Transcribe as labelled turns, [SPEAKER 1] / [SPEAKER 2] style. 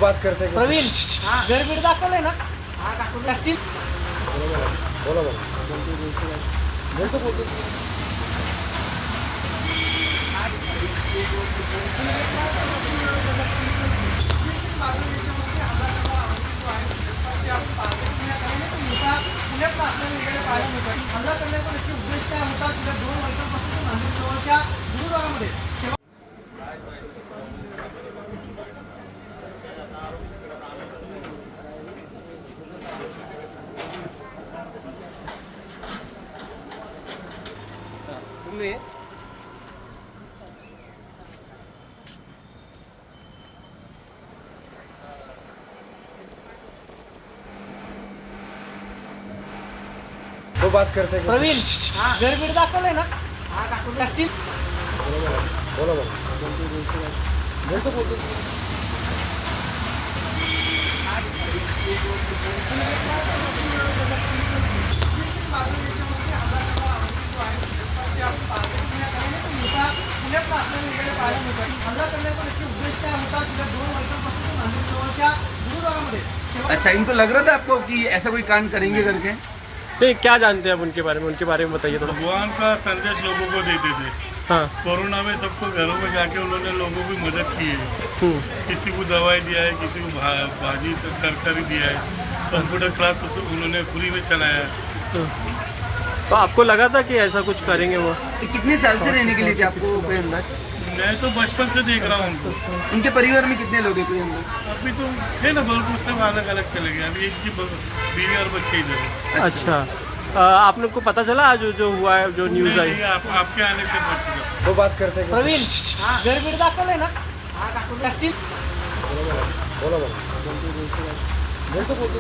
[SPEAKER 1] बात करते हैं
[SPEAKER 2] प्रवीण घर बीड दाखवलंय ना स्टील
[SPEAKER 1] बोला बोला बोलतो बोलतो
[SPEAKER 2] हल्ला करण्याचा नक्की उद्देश काय होता गेल्या 2 वर्षांपासून नांदेड जवळच्या गुरुद्वारामध्ये
[SPEAKER 1] तुम्ही वो बात करते हैं
[SPEAKER 2] प्रवीण घर बीड दाखवलंय ना स्टील
[SPEAKER 1] बोला बोला बोलतो बोलतो
[SPEAKER 2] हल्ला करण्याचा नक्की उद्देश काय होता गेल्या 2 वर्षांपासून नांदेड जवळच्या गुरुद्वारामध्ये
[SPEAKER 3] अच्छा, इनको लग रहा था आपको कि ऐसा कोई कांड करेंगे करके?
[SPEAKER 4] नहीं, क्या जानते हैं आप उनके बारे में बताइए थोड़ा।
[SPEAKER 5] भगवान का संदेश लोगों को देते थे।
[SPEAKER 4] हाँ।
[SPEAKER 5] कोरोना में सबको घरों में जाके उन्होंने लोगों की मदद की है। किसी को दवाई दिया है, किसी को भाजी तरकारी दिया है, कंप्यूटर क्लास उन्होंने फ्री में चलाया है।
[SPEAKER 4] तो आपको लगा था कि ऐसा कुछ करेंगे वो?
[SPEAKER 3] ये कितने साल से रहने के लिए थे आपको कोई अंदाज?
[SPEAKER 5] मैं तो बचपन से देख रहा हूँ उनको।
[SPEAKER 3] इनके परिवार में कितने लोग हैं कोई अंदाज?
[SPEAKER 5] अभी तो है ना, बल्कि सब अलग अलग चले गए। अभी एक की बीवी और बच्चे इधर है।
[SPEAKER 4] अच्छा, आप लोग को पता चला आज जो हुआ है, जो न्यूज़ आई?
[SPEAKER 5] नहीं, आपके आने से पता चला।
[SPEAKER 1] वो बात करते हैं
[SPEAKER 2] प्रवीण घर बीड दाखवलंय ना स्टील
[SPEAKER 1] बोला बोला बोलतो बोलतो